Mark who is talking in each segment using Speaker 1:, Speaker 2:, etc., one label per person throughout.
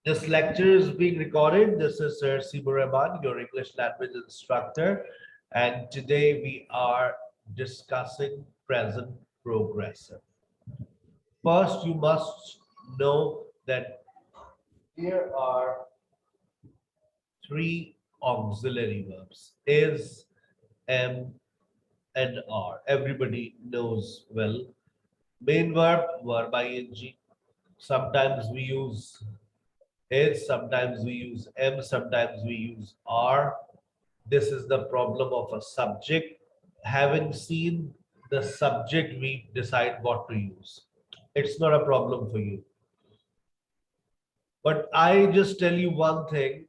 Speaker 1: This lecture is being recorded. This is Sir Sibur Rahman, your English language instructor, and today we are discussing present progressive. First, you must know that here are three auxiliary verbs: is, am, and are. Everybody knows well. Main verb, verb ing. Sometimes we use is, sometimes we use am, sometimes we use are. This is the problem of a subject. Having seen the subject, we decide what to use. It's not a problem for you. But I just tell you one thing.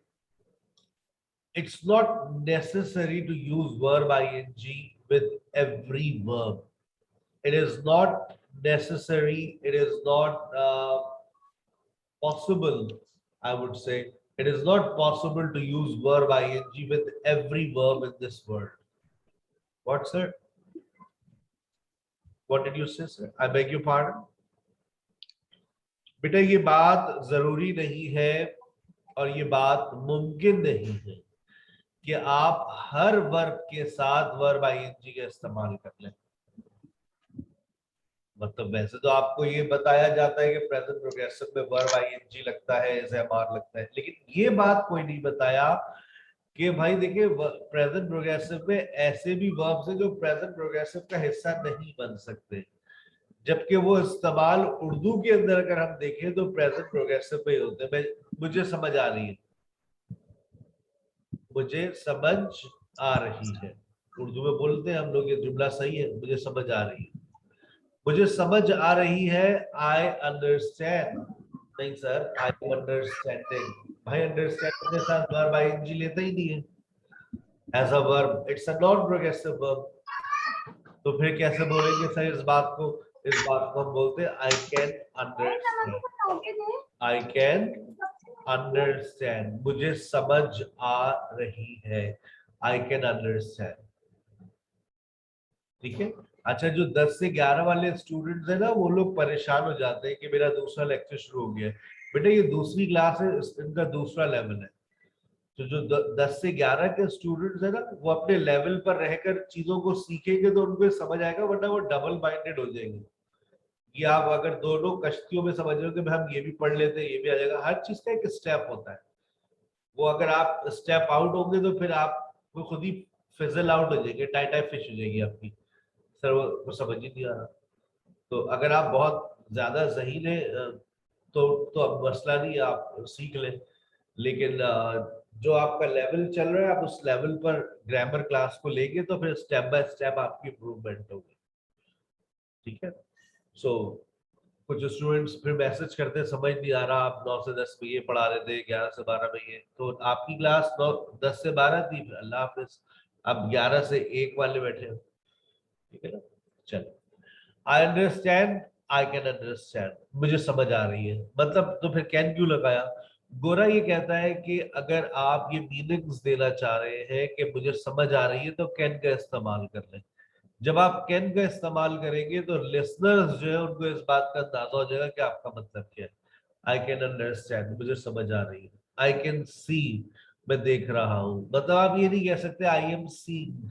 Speaker 1: It's not necessary to use verb ing with every verb. It is not necessary. It is not possible, I would say. It is not possible to use verb ing with every verb in this word. What, sir? What did you say, sir? I beg your pardon? बेटा ये बात जरूरी नहीं है और ये बात मुमकिन नहीं है कि आप हर वर्ब के साथ वर्ब आईएनजी का इस्तेमाल कर लें। मतलब वैसे तो आपको ये बताया जाता है कि प्रेजेंट प्रोग्रेसिव में वर्ब आईएनजी लगता है, एसएमआर लगता है, लेकिन ये बात कोई नहीं बताया कि भाई देखिए प्रेजेंट प्रोग्रेसिव में ऐसे भी वर्ब्स हैं जो प्रेजेंट प्रोग्रेसिव का हिस्सा नहीं बन सकते, जबकि वो इस्तेमाल उर्दू के अंदर अगर हम देखें तो प्रेजेंट प्रोग्रेसिव में होते हैं। मुझे समझ आ रही है, मुझे समझ आ रही है। उर्दू में बोलते हैं हम लोग, ये जुमला सही है, मुझे समझ आ रही है। मुझे समझ आ रही है, आई अंडरस्टैंड नहीं सर, आई अंडरस्टैंडिंग। भाई अंडरस्टैंड के साथ वर्ब आईएनजी लेता ही नहीं है as a verb, it's a non progressive verb. तो फिर कैसे बोलेंगे सर इस बात को? इस बात को हम बोलते हैं I can understand. I can understand, मुझे समझ आ रही है, आई कैन अंडरस्टैंड। ठीक है। अच्छा, जो 10 से 11 वाले स्टूडेंट्स हैं ना, वो लोग परेशान हो जाते हैं कि मेरा दूसरा लेक्चर शुरू हो गया है। बेटा ये दूसरी क्लास है, इनका दूसरा लेवल है। तो जो 10 से 11 के स्टूडेंट्स है ना, वो अपने लेवल पर रहकर चीजों को सीखेंगे तो उनको समझ आएगा, वरना वो डबल माइंडेड हो जाएंगे। ये आप अगर दोनों कश्तियों में समझ रहे हो कि हम ये भी पढ़ लेते हैं, ये भी आ जाएगा, हर चीज का एक स्टेप होता है। वो अगर आप स्टेप आउट होंगे तो फिर आप वो खुद ही फिजल आउट हो जाएंगे, टाई टाई फिश हो जाएगी आपकी। सर वो समझ ही नहीं आ रहा। तो अगर आप बहुत ज्यादा ज़हीन है तो अब मसला नहीं, आप सीख लें। लेकिन जो आपका लेवल चल रहा है, आप उस लेवल पर ग्रामर क्लास को लेंगे तो फिर स्टेप बाय स्टेप आपकी इम्प्रूवमेंट होगी। ठीक है। सो कुछ स्टूडेंट्स फिर मैसेज करते हैं समझ नहीं आ रहा, आप 9 से 10 में ये पढ़ा रहे थे, 11 से 12 में ये, तो आपकी क्लास 10 से 12 थी, अल्लाह हाफिज, अब 11 से 1 वाले बैठे हो। ठीक है ना। चलो, I understand, I can understand, मुझे समझ आ रही है। मतलब तो फिर कैन क्यों लगाया? गोरा ये कहता है कि अगर आप ये मीनिंग्स देना चाह रहे हैं कि मुझे समझ आ रही है तो कैन का इस्तेमाल कर लें। जब आप कैन का इस्तेमाल करेंगे तो लिसनर्स जो है उनको इस बात का अंदाजा हो जाएगा कि आपका मतलब क्या है। आई कैन अंडरस्टैंड, मुझे समझ आ रही है। आई कैन सी, मैं देख रहा हूं। मतलब आप ये नहीं कह सकते आई एम सीइंग।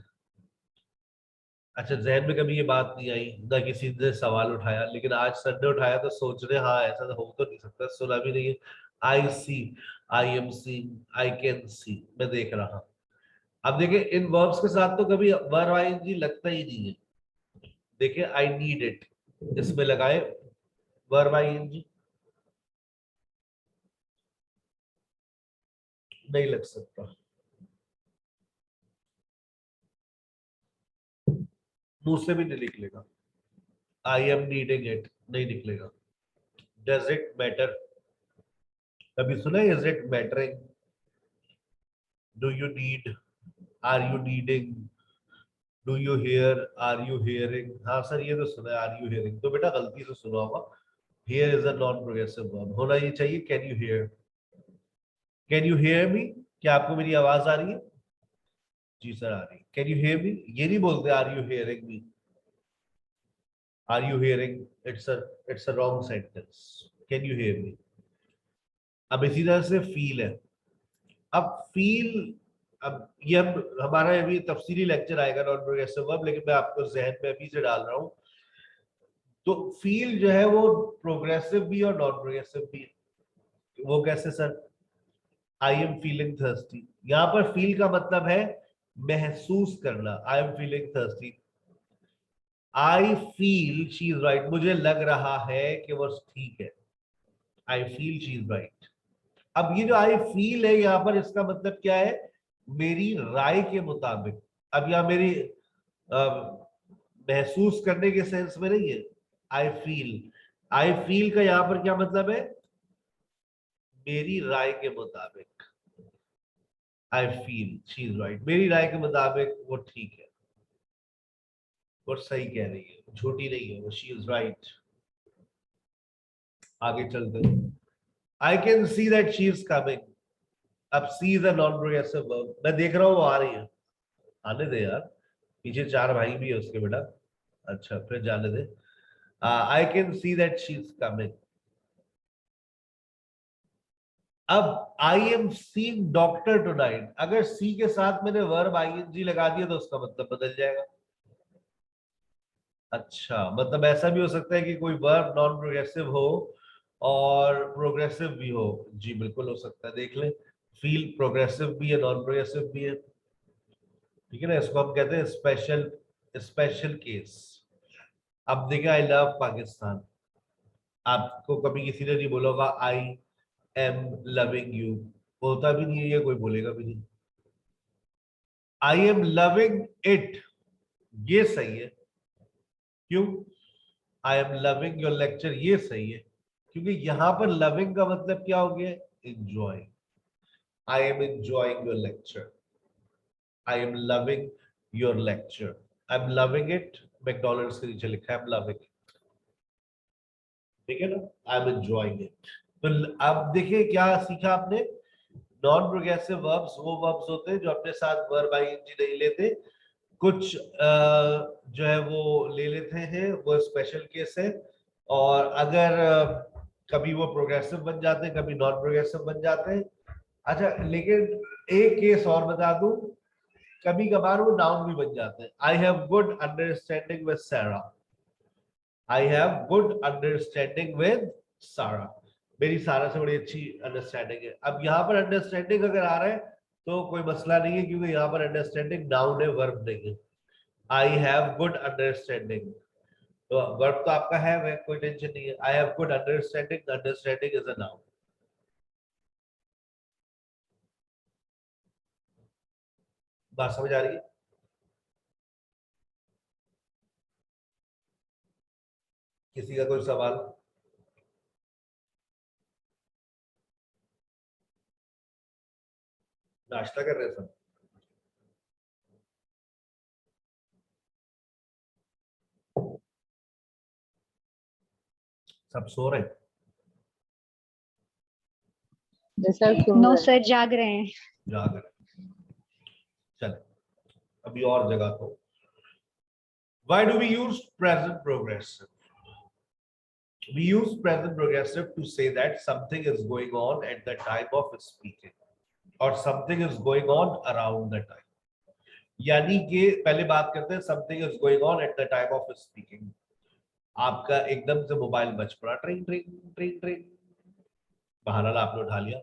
Speaker 1: अच्छा, जहन में कभी ये बात नहीं आई ना, किसी ने सवाल उठाया, लेकिन आज सर ने उठाया तो सोच रहे हाँ ऐसा तो हो तो नहीं सकता, सुना भी नहीं है। आई सी, I M C, I can सी, मैं देख रहा हूं। अब देखिए इन वर्ब्स के साथ तो कभी वर्ब आईएनजी लगता ही नहीं है। देखिए आई नीड इट, इसमें लगाए वर्ब आईएनजी, नहीं लग सकता। मुंह से भी नहीं निकलेगा। आई एम नीडिंग इट नहीं निकलेगा। डज इट मैटर, कभी सुना है is it mattering? Do you need, are you needing, do you hear, are you hearing? हाँ सर ये तो सुना है आर यू हियरिंग, तो बेटा गलती से सुना होगा। Here is a non progressive verb, होना ये चाहिए can you here. Can you hear मी, क्या आपको मेरी आवाज आ रही है? जी सर आ रही है। कैन यू हियर मी, ये नहीं बोलते are you hearing me. Are you hearing, it's a wrong sentence. Can you hear me? अब इसी तरह से फील है। अब फील, अब ये हम हमारा अभी तफसीली लेक्चर आएगा नॉन प्रोग्रेसिव वर्ब, लेकिन मैं आपको जहन में अभी से डाल रहा हूँ। तो फील जो है वो प्रोग्रेसिव भी और नॉन प्रोग्रेसिव भी है। वो कैसे sir? I am feeling thirsty, यहां पर फील का मतलब है महसूस करना। I am feeling thirsty, I feel she is right, मुझे लग रहा है कि वो ठीक है। I feel she is right. अब ये जो आई फील है यहां पर, इसका मतलब क्या है? मेरी राय के मुताबिक। अब यहां मेरी महसूस करने के सेंस में नहीं है। आई फील, आई फील का यहां पर क्या मतलब है? मेरी राय के मुताबिक। I feel she is right, मेरी राय के मुताबिक वो ठीक है, वो सही कह रही है, झूठी नहीं है, वो शी इज राइट। आगे चलते हैं। I can see that she is coming. अब see is a non progressive verb, मैं देख रहा हूँ वो आ रही है। आने दे यार, पीछे चार भाई भी है उसके बेटा। अच्छा फिर जाने दे। I can see that she is coming. अब I am seeing doctor tonight, अगर सी के साथ मैंने वर्ब आईएनजी लगा दिया तो उसका मतलब बदल जाएगा। अच्छा, मतलब ऐसा भी हो सकता है कि कोई वर्ब नॉन प्रोग्रेसिव हो और प्रोग्रेसिव भी हो। जी बिल्कुल हो सकता है, देख ले। फील प्रोग्रेसिव भी है, नॉन प्रोग्रेसिव भी है। ठीक है ना, इसको हम कहते हैं स्पेशल, स्पेशल केस। अब देखिए, आई लव पाकिस्तान, आपको कभी किसी ने नहीं बोला होगा आई एम लविंग यू, होता भी नहीं है, ये कोई बोलेगा भी नहीं। आई एम लविंग इट, ये सही है। क्यों? I am loving your lecture, ये सही है, क्योंकि यहां पर लविंग का मतलब क्या हो गया? Enjoy. I am enjoying your lecture, I am loving your lecture, I am loving it. McDonald's के नीचे लिखा है आई एम लविंग इट, ठीक है ना, आई एम एंजॉइंग इट। तो अब देखिए क्या सीखा आपने? नॉन प्रोग्रेसिव वर्ब्स वो वर्ब्स होते हैं जो अपने साथ वर्ब आईएनजी नहीं लेते, कुछ जो है वो ले लेते हैं, वो स्पेशल केस है। और अगर कभी वो प्रोग्रेसिव बन जाते हैं, कभी नॉन प्रोग्रेसिव बन जाते हैं। अच्छा, लेकिन एक केस और बता दूं, कभी कभार वो नाउन भी बन जाते हैं। I have good understanding with Sara, I have good understanding with Sara, मेरी सारा से बड़ी अच्छी अंडरस्टैंडिंग है। अब यहाँ पर अंडरस्टैंडिंग अगर आ रहा है तो कोई मसला नहीं है, क्योंकि यहाँ पर अंडरस्टैंडिंग नाउन है, वर्ब नहीं है। आई हैव गुड अंडरस्टैंडिंग, तो वर्ब तो आपका है, कोई टेंशन नहीं है। आई have good understanding, understanding is a noun. बात समझ आ रही है? किसी का कोई सवाल? नाश्ता कर रहे हैं सब? सब सो रहे हैं?
Speaker 2: नो सर, जाग रहे हैं।
Speaker 1: जाग रहे हैं। चल अभी और जगह को। Why do we use present progressive? We use present progressive to say that something is going on at the time of speaking, or something is going on around the time. यानी कि पहले बात करते हैं something is going on at the time of speaking. आपका एकदम से mobile बज पड़ा, ट्रिंग ट्रिंग ट्रिंग ट्रिंग, बहाना ला आपने उठा लिया।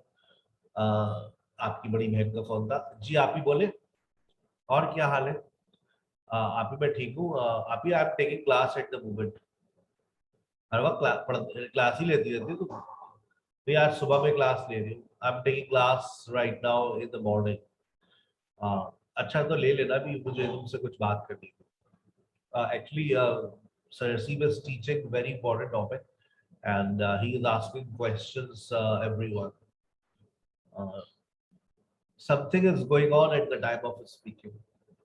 Speaker 1: आपकी बड़ी बहन का फोन था। जी आप ही बोले, और क्या हाल है? आप ही, मैं ठीक हूँ। आप ही, I am taking class at the moment. हर वक्त क्लास ही लेती रहती है तुम? तो यार सुबह में क्लास ले रही हूँ, I am taking class right now in the morning. अच्छा तो ले लेना, भी मुझे तुमसे कुछ बात करनी है। Actually Sir Rasim is teaching very important topic, and he is asking questions everyone. Uh, Something is going on at the time of speaking.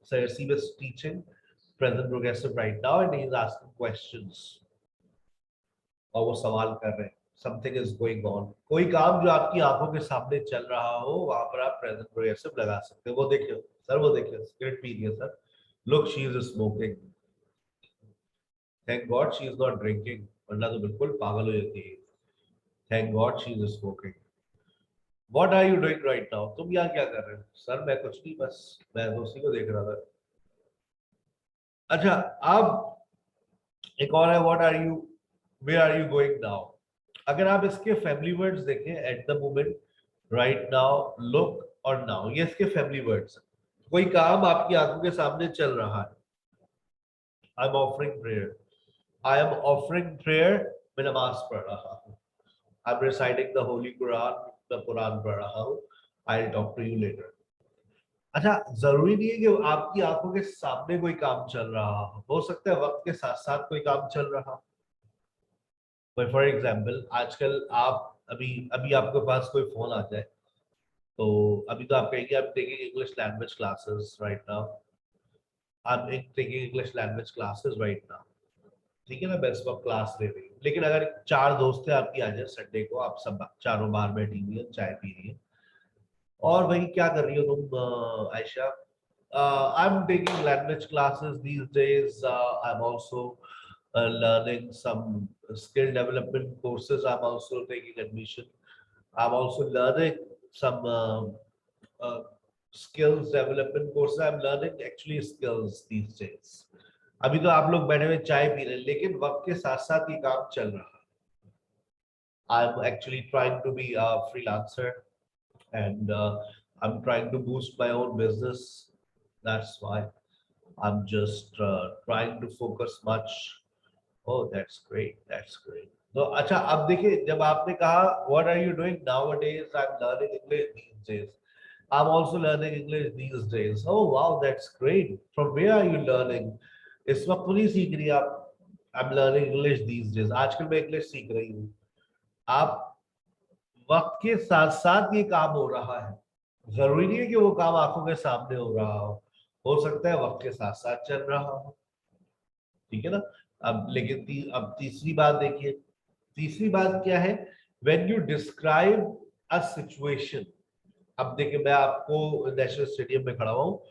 Speaker 1: Sir Rasim is teaching present progressive right now, and he is asking questions. और वो सवाल कर रहे हैं। Something is going on, कोई काम जो आपकी आंखों के सामने चल रहा हो, वहां पर आप प्रेजेंट प्रोग्रेसिव लगा सकते हो। वो देखिए सर, वो देखिए सिगरेट पी रही है sir, look she is smoking, thank God she is not drinking, वरना तो बिल्कुल पागल हो जाती है। Thank God she is smoking. What are you doing right now, तुम यहाँ क्या कर रहे हो? सर मैं कुछ नहीं, बस मैं तो उसी को देख रहा था। अच्छा, अब एक और है, what are you, where are you going now. अगर आप इसके फैमिली वर्ड्स देखें, at the moment, right now, look और नाउ, ये इसके फैमिली वर्ड्स हैं। कोई काम आपकी आंखों के सामने चल रहा है, I am offering prayer, I am offering prayer, मैं नमाज पढ़ रहा हूँ, I am reciting the holy Quran, मैं कुरान पढ़ रहा हूँ, I will talk to you later. अच्छा, जरूरी नहीं है कि आपकी आंखों के सामने कोई काम चल रहा हो सकता है वक्त के साथ साथ कोई काम चल रहा हो। फॉर एग्जाम्पल, आजकल आप अभी अभी आपके पास कोई फोन आ जाए, तो अभी तो आप कहेंगे आप taking English language classes right now, आप taking English language classes right now, ठीक है ना, मैं इस वक्त क्लास ले रही हूँ। लेकिन अगर चार दोस्त हैं आपकी, आ जाए संडे को, आप सब चारों बाहर बैठी हुई है, चाय पी रही है, और वही क्या कर रही हो तुम Ayesha? I'm taking language classes these days. I'm also learning some skill development courses. I'm also taking admission. I'm also learning some skills development courses. I'm learning actually skills these days. अभी तो आप लोग बैठे हुए चाय पी रहे हैं, लेकिन वक्त के साथ साथ ये काम चल रहा है। I'm actually trying to be a freelancer, and I'm trying to boost my own business. That's why I'm just trying to focus much. Oh, that's great. That's great. तो अच्छा, अब देखिए, जब आपने कहा what are you doing nowadays, I'm learning English these days. I'm also learning English these days. Oh wow, that's great. From where are you learning? इस वक्त नहीं सीख रही आप? I'm learning English these days. आजकल मैं इंग्लिश सीख रही हूँ। आप वक्त के साथ साथ ये काम हो रहा है, जरूरी नहीं है कि वो काम आंखों के सामने हो सकता है वक्त के साथ साथ चल रहा हो, ठीक है ना। अब लेकिन अब तीसरी बात देखिए, तीसरी बात क्या है? When you describe a situation. अब देखिए, मैं आपको नेशनल स्टेडियम में खड़ा हूँ।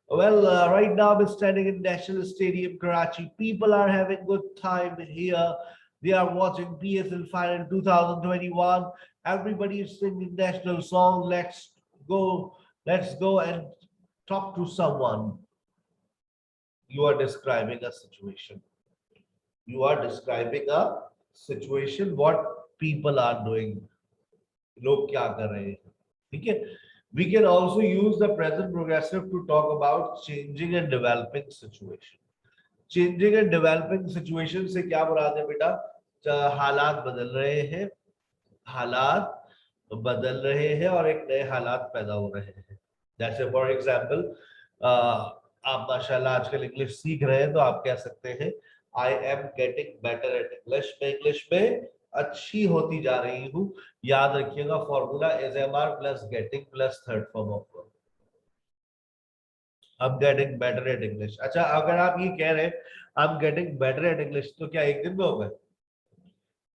Speaker 1: Well, right now I'm standing in National Stadium, Karachi. People are having good time here. They are watching PSL final 2021. Everybody is singing national song. Let's go and talk to someone. You are describing a situation. You are describing a situation. What people are doing. लोग क्या कर रहे हैं, ठीक है। We can also use the present progressive to talk about changing and developing situation. Changing and developing situation से क्या मुराद है बेटा? हालात बदल रहे हैं, हालात बदल रहे हैं और एक नए हालात पैदा हो रहे हैं। जैसे फॉर एग्जाम्पल, आप माशाल्लाह आजकल इंग्लिश सीख रहे हैं, तो आप कह सकते हैं I am getting better at English. मैं इंग्लिश में अच्छी होती जा रही हूँ। याद रखिएगा, formula is am are plus getting plus third form of verb. I am getting better at English. अच्छा, अगर आप ये कह रहे हैं I am getting better at English, तो क्या एक दिन में होगा?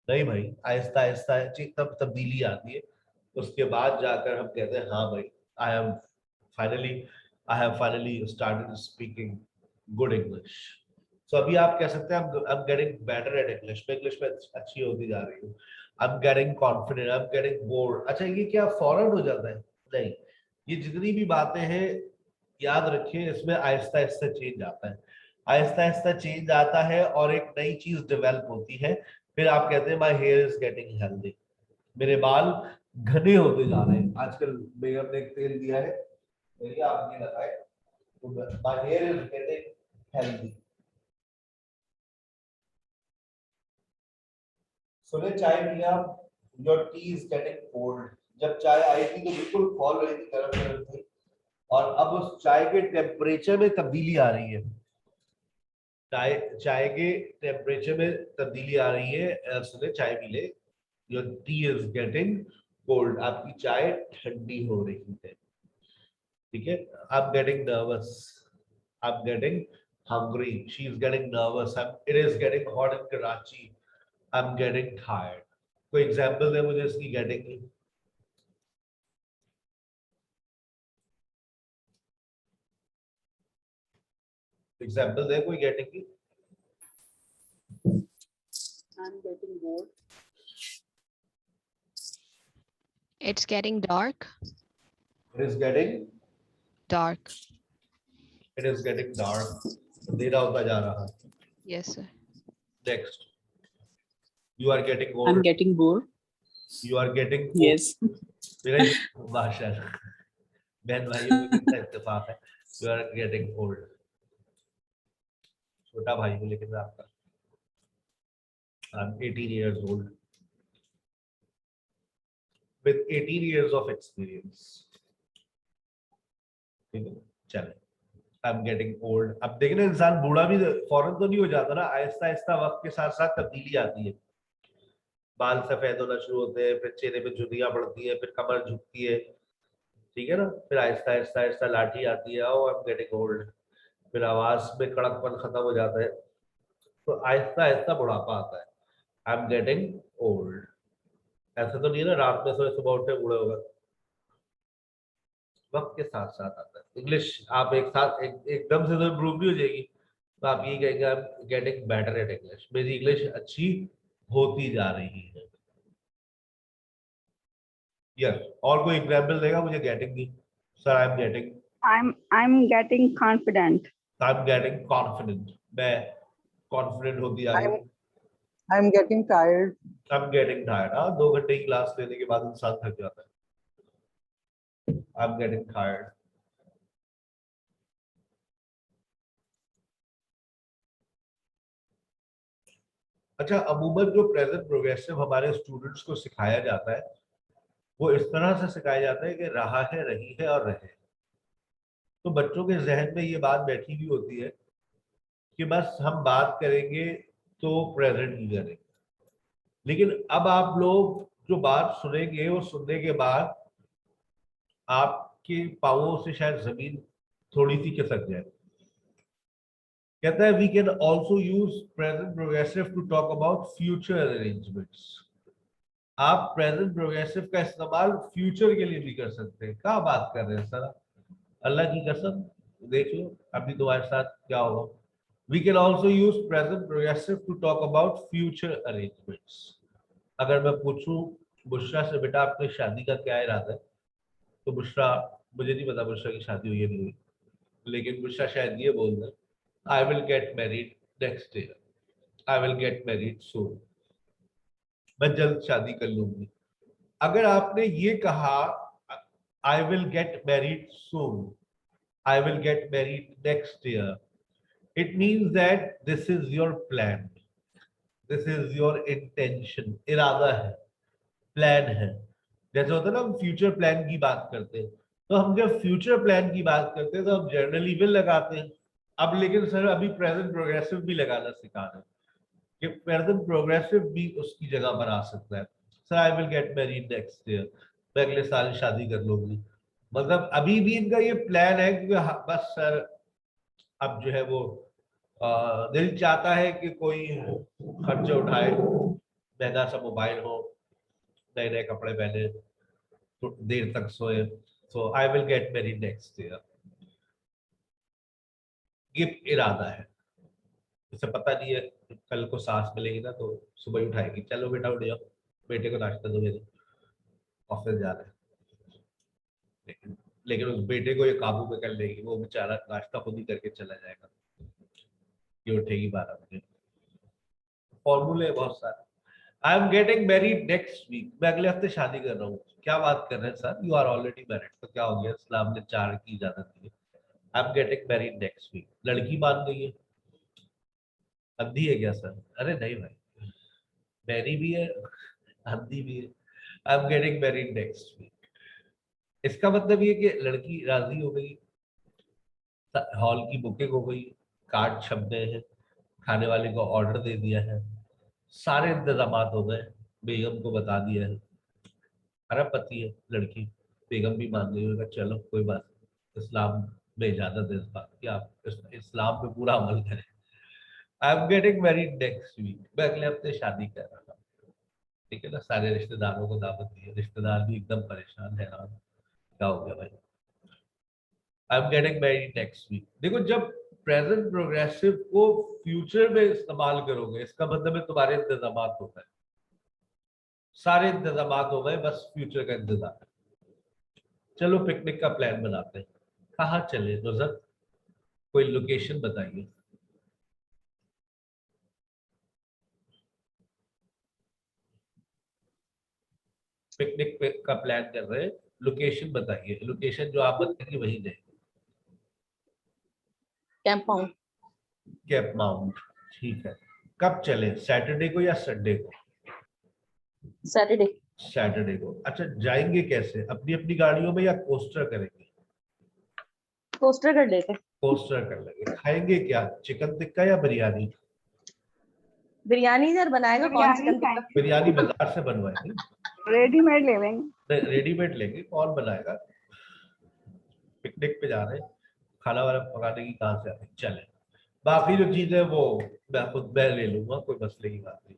Speaker 1: नहीं भाई, आहिस्ता आहिस्ता तब तब्दीली आती है, उसके बाद जाकर हम कहते हैं हाँ भाई, I am finally I have finally started speaking good English. So अभी आप कह सकते हैं I am getting better at English, मैं इंग्लिश में अच्छी होती जा रही हूँ। I am getting confident, I am getting bored. अच्छा, ये क्या फौरन हो जाता है? नहीं, ये जितनी भी बातें हैं, याद रखिए, इसमें आहिस्ता आहिस्ता चेंज आता है, आहिस्ता आहिस्ता चेंज आता है और एक नई चीज डेवलप होती है। फिर आप कहते हैं my here is getting healthy, मेरे बाल घने होते जा रहे हैं। आजकल बेगम ने एक तेल दिया है, देखिए आप ये लगाए, तो my here is getting healthy. सुने, चाय पिया, your T is getting cold. जब चाय आई थी तो बिल्कुल खोल रही थी, गर्म गर्म थी, और अब उस चाय के टेम्परेचर में तब्दीली आ रही है। चाय चाय के टेम्परेचर में तब्दीली आ रही है। सुने, चाय पी ले, your T is getting cold, आपकी चाय ठंडी हो रही है, ठीक है। I am getting nervous, I am getting hungry, she is getting nervous, it is getting hot in Karachi, I'm getting tired। कोई एग्जांपल दे मुझे इसकी गेटिंग की। एग्जांपल दे कोई गेटिंग की।
Speaker 3: I'm getting bored. It's getting dark.
Speaker 1: It is getting
Speaker 3: Dark.
Speaker 1: It is getting dark. अंधेरा होता जा रहा है.
Speaker 3: Yes, sir.
Speaker 1: Next. You are getting
Speaker 4: I'm
Speaker 1: old.
Speaker 4: getting bored.
Speaker 1: You are getting old.
Speaker 4: Yes.
Speaker 1: मेरा ये भाषा है. बहन भाइयों में कितना इत्तेफाक है. You are getting old. छोटा भाई को लेकर आपका. I'm 18 years old. With 18 years of experience. ठीक है. चले. I'm getting old. अब देखिए ना, इंसान बूढ़ा भी फौरन तो नहीं हो जाता ना, आहिस्ता आहिस्ता वक्त के साथ साथ तब्दीली आती है. बाल सफेद होना शुरू होते हैं, फिर चेहरे पे झुर्रियां पड़ती है, फिर कमर झुकती है. ठीक है ना. फिर आहिस्ता आहिस्ता आहिस्ता लाठी आती है. Oh, I'm getting old. फिर आवाज में कड़कपन खत्म हो जाता है. तो आहिस्ता आहिस्ता बुढ़ापा आता है. I'm getting old. ऐसा तो नहीं है ना रात में सोए सुबह उठे बूढ़े हो गए. वक्त के साथ साथ आता है. इंग्लिश आप एक साथ एकदम से तो इम्प्रूव नहीं हो जाएगी. तो आप ये कहेंगे आई am getting better at English. मेरी इंग्लिश अच्छी होती जा रही है. यस. और कोई एग्जांपल देगा मुझे गेटिंग की? Sir I am getting
Speaker 2: I'm getting confident.
Speaker 1: Confident. मैं कॉन्फिडेंट होती जा रही हूँ.
Speaker 5: I'm getting tired.
Speaker 1: I am getting tired. हाँ, 2 घंटे की क्लास लेने के बाद इंसान थक जाता है. I am getting tired. अच्छा, अमूमन जो प्रेजेंट प्रोग्रेसिव हमारे स्टूडेंट्स को सिखाया जाता है वो इस तरह से सिखाया जाता है कि रहा है, रही है और रहे. तो बच्चों के जहन में ये बात बैठी हुई होती है कि बस हम बात करेंगे तो प्रेजेंट ही करेंगे. लेकिन अब आप लोग जो बात सुनेंगे वो सुनने के बाद आपके पांवों से शायद जमीन थोड़ी सी खिसक जाए. कहता है we can also use present progressive to talk about future arrangements. आप प्रेजेंट प्रोग्रेसिव का इस्तेमाल फ्यूचर के लिए भी कर सकते हैं. क्या बात कर रहे हैं सर? अल्लाह की कसम देख लो अभी तुम्हारे साथ क्या होगा. We can also use present progressive to talk about future arrangements. अगर मैं पूछूं बुशरा से बेटा आपकी शादी का क्या इरादा है, तो बुशरा, मुझे नहीं पता बुशरा की शादी हुई है नहीं हुई, लेकिन बुशरा शायद ये बोल दे I will get married next year. I will get married soon. मैं जल्द शादी कर लूंगी. अगर आपने ये कहा I will get married soon, I will get married next year, it means that this is your plan, this is your intention. इरादा है, प्लान है. जैसे होता है ना हम फ्यूचर प्लान की बात करते हैं, तो हम जब फ्यूचर प्लान की बात करते हैं तो हम जनरली विल लगाते हैं. अब लेकिन सर अभी प्रेजेंट प्रोग्रेसिव भी लगाना सिखा रहे हैं कि प्रेजेंट प्रोग्रेसिव भी उसकी जगह पर आ सकता है. Sir I will get married next year, मैं अगले साल शादी कर लूंगी. मतलब अभी भी इनका ये प्लान है कि बस सर अब जो है वो दिल चाहता है कि कोई खर्चे उठाए, महंगा सा मोबाइल हो, नए नए कपड़े पहने, तो देर तक सोए. So I will get married next year. ये इरादा है. इसे पता नहीं है कल को सांस मिलेगी ना तो सुबह ही उठाएगी, चलो बेटा उठ जाओ, बेटे को नाश्ता दो, मेरे ऑफिस जा रहे हैं. लेकिन उस बेटे को ये काबू में कर लेगी, वो बेचारा नाश्ता खुद ही करके चला जाएगा. ये उठेगी 12 बजे. फॉर्मूले बहुत सारे. I am getting married next week, मैं अगले हफ्ते शादी कर रहा हूँ. क्या बात कर रहे हैं sir? You are already married. तो क्या हो गया? इस्लाम ने 4 की इजाजत दी है. I am getting married next week. लड़की मान गई है. अंधी है क्या सर? अरे नहीं भाई, मैरी भी है, अंधी भी है. I am getting married next week. इसका मतलब ये कि लड़की राजी हो गई, हॉल की बुकिंग हो गई, कार्ड छप गए हैं, खाने वाले को ऑर्डर दे दिया है, सारे इंतजाम हो गए, बेगम को बता दिया है. अरबपति है लड़की, बेगम भी मान गई होगा, चलो कोई बात नहीं, इस्लाम में इजाजत है इस बात की, आप इस्लाम पे पूरा अमल करें. I am getting married next week, मैं अगले हफ्ते शादी कर रहा था. ठीक है ना. सारे रिश्तेदारों को दावत दी है, रिश्तेदार भी एकदम परेशान है. क्या हो गया भाई? I am getting married next week. देखो, जब प्रेजेंट प्रोग्रेसिव को फ्यूचर में इस्तेमाल करोगे, इसका मतलब है तुम्हारे इंतजाम होता है. सारे इंतजाम हो गए, बस फ्यूचर का इंतजार है। चलो पिकनिक का प्लान बनाते हैं। कहाँ चले नुज़रत, कोई लोकेशन बताइए। पिकनिक पे का प्लान कर रहे हैं, लोकेशन बताइए, लोकेशन जो आप बताएंगे वही जाएंगे।
Speaker 4: Camp mount.
Speaker 1: कैप माउंट, ठीक है। कब चले, सैटरडे को या संडे को?
Speaker 4: सैटरडे।
Speaker 1: सैटरडे को। अच्छा, जाएंगे कैसे, अपनी अपनी गाड़ियों में या कोस्टर करेंगे?
Speaker 4: पोस्टर कर लेते।
Speaker 1: कोस्टर कर लेंगे। खाएंगे क्या, चिकन टिक्का या बिरयानी?
Speaker 4: बिरयानी यार बनाएगा कौन चिकन टिक्का?
Speaker 1: बिरयानी बाजार से बनवाएंगे,
Speaker 2: रेडीमेड ले लेंगे।
Speaker 1: रेडीमेड लेंगे, कौन बनाएगा? पिकनिक पे जा रहे हैं, खाना वाना पकाने की कहाँ से आ रही, चले। बाकी जो चीज है वो मैं खुद मैं ले लूंगा, कोई मसले की बात नहीं।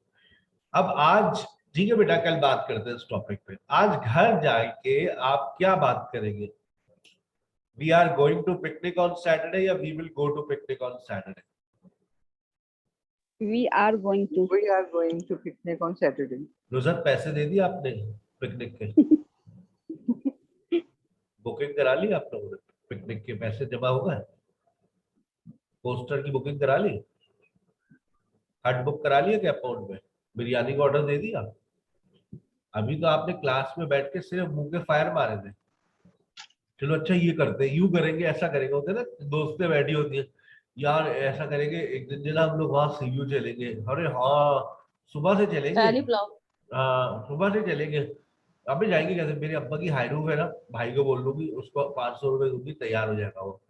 Speaker 1: अब आज, ठीक है बेटा, कल बात करते हैं इस टॉपिक पे। आज घर जाके आप क्या बात करेंगे? We are going to picnic on Saturday या we will go to picnic on Saturday?
Speaker 2: We are going to.
Speaker 5: We are going to picnic on Saturday.
Speaker 1: नुज़रत पैसे दे दिए आपने पिकनिक के? बुकिंग करा ली आप लोगों ने? पिकनिक के पैसे जमा हो गए? पोस्टर की बुकिंग करा ली? हट बुक करा लिया क्या अकाउंट में? बिरयानी का ऑर्डर दे दिया? अभी तो आपने क्लास में बैठ के सिर्फ मुंह के फायर मारे थे। चलो अच्छा, ये करते हैं, यूं करेंगे, ऐसा करेंगे, होते ना दोस्तें बैठी होती है, यार ऐसा करेंगे एक दिन जना हम लोग वहां सीयू चलेंगे। अरे हाँ, सुबह से चलेंगे।
Speaker 4: शाही पुलाव।
Speaker 1: हाँ सुबह से चलेंगे। अबे जाएंगे कैसे? मेरे अब्बा की हायरूफ है ना, भाई को बोल दूंगी, उसको 500 रुपए दूंगी, तैयार हो जाएगा वो।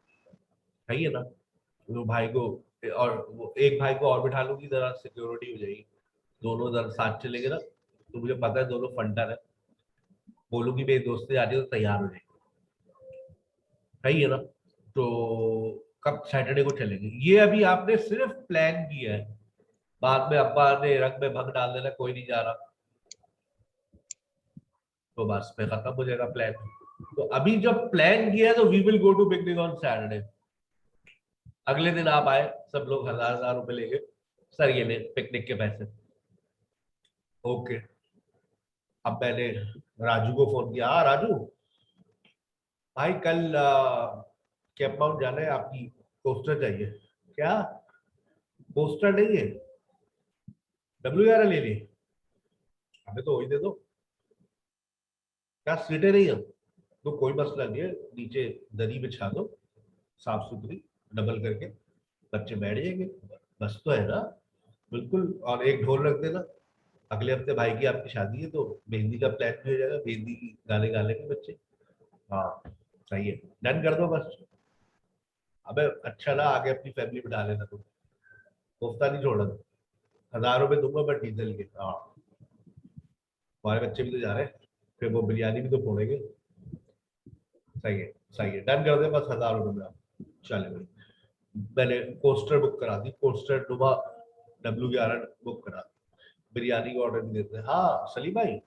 Speaker 1: सही है ना? तो भाई को, और वो एक भाई को और बिठा लूंगी, जरा सिक्योरिटी हो जाएगी। दोनों जरा साथ चलेंगे ना, तो मुझे पता है दोनों फंटर है। बोलूंगी मेरी दोस्तें आ रही है तो तैयार हो जाएगी। सही है ना? तो कब, सैटरडे को चलेंगे। ये अभी आपने सिर्फ प्लान किया है, बाद में अब्बा ने रंग में भंग डाल देना, कोई नहीं जा रहा, तो बस पे खत्म हो जाएगा प्लान। तो अभी जब प्लान किया है तो we will go to picnic on Saturday. अगले दिन आप आए, सब लोग 1000 रुपए लेंगे, सर ये ले पिकनिक के पैसे। ओके। अब मैंने राजू को फोन किया, हाँ राजू भाई कल कैप माउंट जाना है, आपकी पोस्टर चाहिए। क्या पोस्टर नहीं है? W11 ले ली? हमें तो वही दे दो। क्या सीटें नहीं है? तो कोई मसला नहीं है, नीचे दरी बिछा दो साफ सुथरी, डबल करके, बच्चे बैठ जाएंगे। बस तो है ना? बिल्कुल। और एक ढोल रख देना, अगले हफ्ते भाई की आपकी शादी है तो मेहंदी का प्लान भी हो जाएगा, मेहंदी की गाने गा लेंगे बच्चे। हाँ सही है, डन कर दो बस। अबे अच्छा ना, आगे अपनी फैमिली बिठा लेना, तुम कोफ्ता नहीं छोड़ा। 1000 रुपए दूंगा मैं डीजल के। हाँ हमारे बच्चे भी तो जा रहे हैं, फिर वो बिरयानी भी तो फोड़ेंगे। सही है, सही है, डन कर दे बस 1000 रुपए में। आप चले भाई, मैंने पोस्टर बुक करा दी, पोस्टर नुमा W11 बुक करा दी, बिरयानी का ऑर्डर भी देते हैं। हाँ सलीम भाई,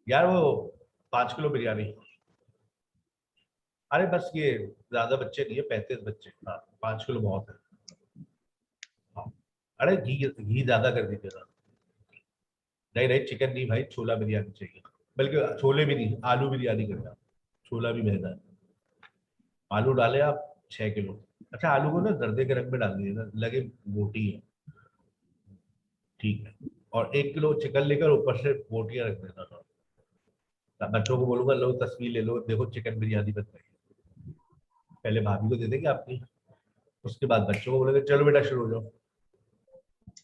Speaker 1: यार वो 5 किलो बिरयानी। अरे बस ये ज्यादा बच्चे नहीं है, 35 बच्चे। हाँ 5 किलो बहुत है। हाँ। अरे घी घी ज्यादा कर दीजिएगा। नहीं नहीं चिकन नहीं भाई, छोला बिरयानी चाहिए, बल्कि छोले भी नहीं, आलू बिरयानी करना, छोला भी महंगा है। आलू डाले आप 6 किलो। अच्छा आलू को ना दर्दे के रंग में डाल दीजिए ना, लगे बोटी है। ठीक है। और 1 किलो चिकन लेकर ऊपर से बोटियां रख देना। बच्चों को बोलूंगा लो तस्वीर ले लो, देखो चिकन बिरयानी बन रही है। पहले भाभी को दे देंगे आपकी, उसके बाद बच्चों को बोलेंगे चलो बेटा शुरू हो जाओ,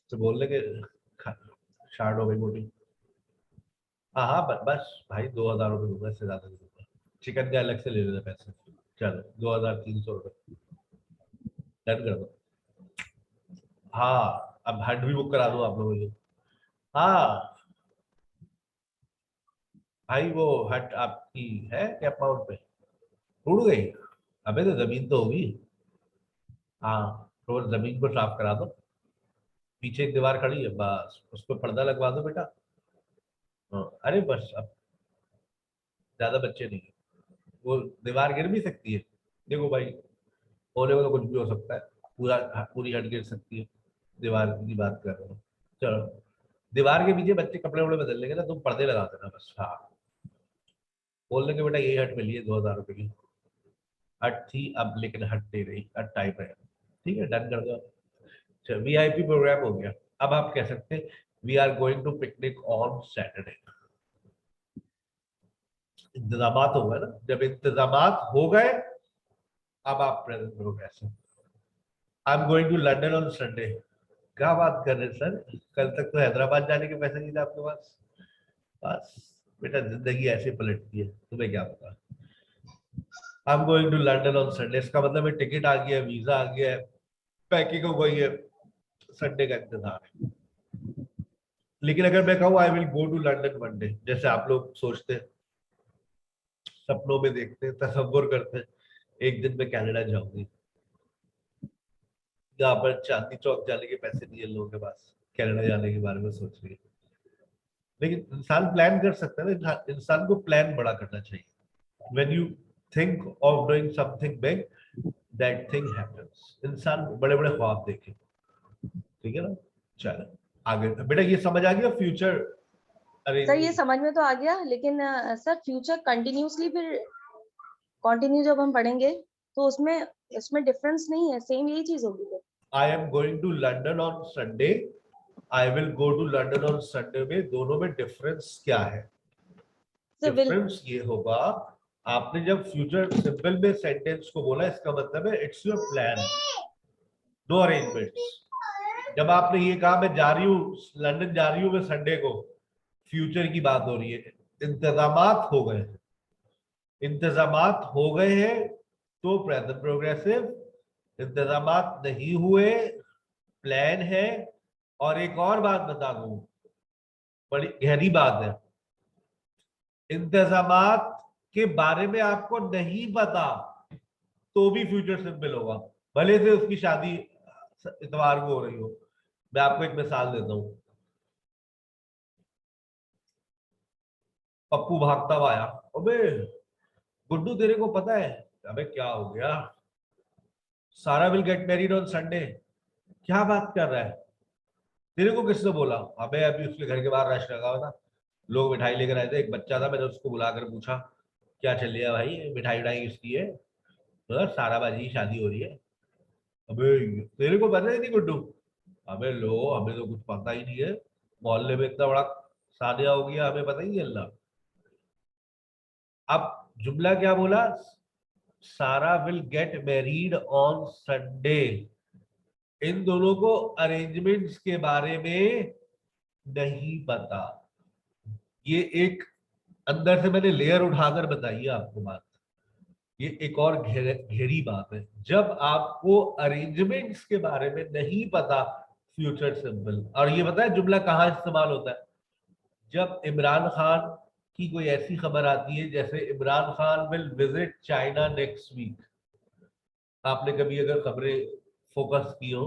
Speaker 1: तो बोल देंगे शार्ट हो गई बोटी। हाँ हाँ बस भाई 2000 रुपये दूंगा, इससे ज्यादा नहीं दूंगा। चिकन के अलग से ले लेना पैसे। चलो 2300 रुपये डन कर दो। हाँ अब हट भी बुक करा दो आप लोगों को। हाँ भाई वो हट आपकी है क्या अमाउंट पे? टूट गई? अबे तो जमीन तो होगी। हाँ तो जमीन को साफ करा दो, पीछे एक दीवार खड़ी है, बस उस पर पर्दा लगवा दो बेटा। हाँ, अरे बस अब ज्यादा बच्चे नहीं है, वो दीवार गिर भी सकती है। देखो भाई, होने में तो कुछ भी हो सकता है, पूरा पूरी हट गिर सकती है, दीवार की बात कर रहे हो। चलो दीवार के पीछे बच्चे कपड़े वपड़े बदल लेंगे ना, तुम पर्दे लगा देना बस। हाँ, बोल देंगे बेटा ये हट मिली है 2000 रुपए की, हट थी अब लेकिन हट नहीं रही, हट टाइप है। ठीक है, डन कर दो। अच्छा, वीआईपी प्रोग्राम हो गया। अब आप कह सकते हैं we are going to picnic on Saturday. इंतजामात हो गए ना, जब इंतजामात हो गए अब आप present progress. I am going to London on Sunday. क्या बात कर रहे हैं सर, कल तक तो हैदराबाद जाने के पैसे नहीं थे आपके पास। बस बेटा जिंदगी ऐसे पलटती है, तुम्हें क्या पता। I am going to London on Sunday, इसका मतलब है टिकट आ गया है, वीजा आ गया है, पैकिंग हो गई है, संडे का इंतजार है। लेकिन अगर मैं कहूँ I will go to London one day, जैसे आप लोग सोचते हैं, सपनों में देखते हैं, तसव्वुर करते हैं, एक दिन में कनाडा जाऊंगी, जहाँ पर चांदनी चौक जाने के पैसे नहीं है लोगों के पास, कनाडा जाने के बारे में सोच रही है। लेकिन इंसान प्लान कर सकता है ना, इंसान को प्लान बड़ा करना चाहिए। When you think of doing something big, that thing happens. इंसान बड़े बड़े ख्वाब देखे, ठीक है ना। चलो आगे बेटा, ये समझ आ गया फ्यूचर
Speaker 4: सर ये
Speaker 1: अरेंजमेंट।
Speaker 4: समझ में तो आ गया, लेकिन सर फ्यूचर कंटिन्यूसली फिर कंटिन्यू जब हम पढ़ेंगे तो उसमें डिफरेंस नहीं है, सेम यही चीज होगी फिर।
Speaker 1: I am going to London on Sunday, I will go to London on Sunday में दोनों में डिफरेंस क्या है?
Speaker 4: सर विल
Speaker 1: डिफरेंस ये होगा, आपने जब फ्यूचर सिंपल में सेंटेंस को बोला, इसका मतलब है it's your plan, no arrangements. जब आपने ये कहा मैं जा रही हूँ लंदन, जा रही हूँ मैं संडे को, फ्यूचर की बात हो रही है, इंतजामात हो गए, इंतजामात हो गए हैं तो प्रेजेंट प्रोग्रेसिव, इंतजामात नहीं हुए प्लान है। और एक और बात बता दूं, बड़ी गहरी बात है, इंतजामात के बारे में आपको नहीं पता तो भी फ्यूचर सिंपल होगा, भले से उसकी शादी इतवार को हो रही हो। मैं आपको एक मिसाल देता हूं, पप्पू भागता हुआ आया, अबे गुड्डू तेरे को पता है? अबे क्या हो गया? सारा will get married on Sunday. क्या बात कर रहा है, तेरे को किसने बोला? अबे अभी उसके घर के बाहर रश लगा हुआ था, लोग मिठाई लेकर आए थे, एक बच्चा था, मैंने उसको बुलाकर पूछा क्या चल रहा है भाई, मिठाई उठाई किसकी है? तो सारा बाजी की शादी हो रही है। अबे तेरे को पता ही नहीं गुड्डू? अबे लो, हमें तो कुछ पता ही नहीं है, मोहल्ले में इतना बड़ा सादिया हो गया, हमें पता ही नहीं चल रहा। अब जुमला क्या बोला? Sara will get married on Sunday. इन दोनों को अरेंजमेंट्स के बारे में नहीं पता। ये एक अंदर से मैंने लेयर उठाकर बताई है आपको बात। ये एक और गहरी बात है, जब आपको अरेंजमेंट्स के बारे में नहीं पता, फ्यूचर सिंपल। और ये पता है जुमला कहाँ इस्तेमाल होता है? जब इमरान खान की कोई ऐसी खबर आती है जैसे Imran Khan will visit China next week. आपने कभी अगर खबरें फोकस की हो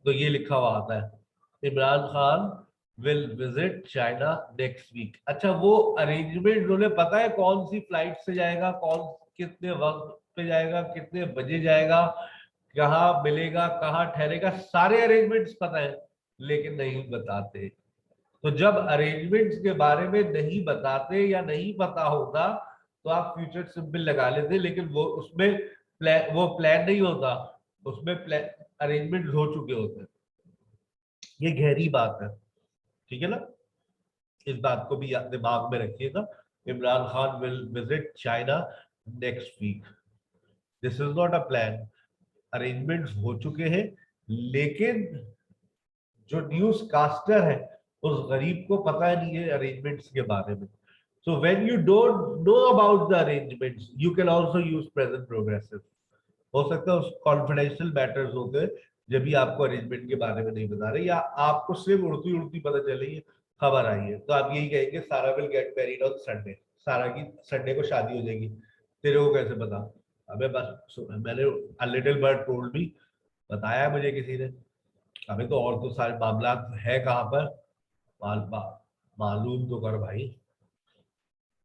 Speaker 1: तो ये लिखा हुआ आता है Imran Khan will visit China next week. अच्छा, वो अरेंजमेंट उन्हें पता है कौन सी फ्लाइट से जाएगा, कौन कितने वक्त पे जाएगा, कितने बजे जाएगा, कहाँ मिलेगा, कहाँ ठहरेगा, सारे अरेंजमेंट्स पता है, लेकिन नहीं बताते। तो जब अरेंजमेंट्स के बारे में नहीं बताते या नहीं पता होता तो आप फ्यूचर सिंपल लगा लेते, लेकिन वो उसमें वो प्लान नहीं होता, उसमें अरेंजमेंट हो चुके होते हैं। ये गहरी बात है, ठीक है ना। इस बात को भी दिमाग में रखिएगा, Imran Khan will visit China next week, this is not a plan, arrangements हो चुके हैं। लेकिन जो न्यूज कास्टर है उस गरीब को पता नहीं है अरेंजमेंट्स के बारे में। So when you don't know about the arrangements, you can also use present progressive. हो सकता है उस कॉन्फिडेंशियल मैटर्स होते हैं जब भी आपको अरेंजमेंट के बारे में नहीं बता रहे, या आपको सिर्फ उड़ती उड़ती पता चल रही है, खबर आई है, तो आप यही कहेंगे सारा will get married on Sunday, सारा की संडे को शादी हो जाएगी। तेरे को कैसे पता? अबे बस मैंने a little bird told me, बताया मुझे किसी ने। अबे तो और तो सारे मामला है कहाँ पर, मालूम तो कर भाई।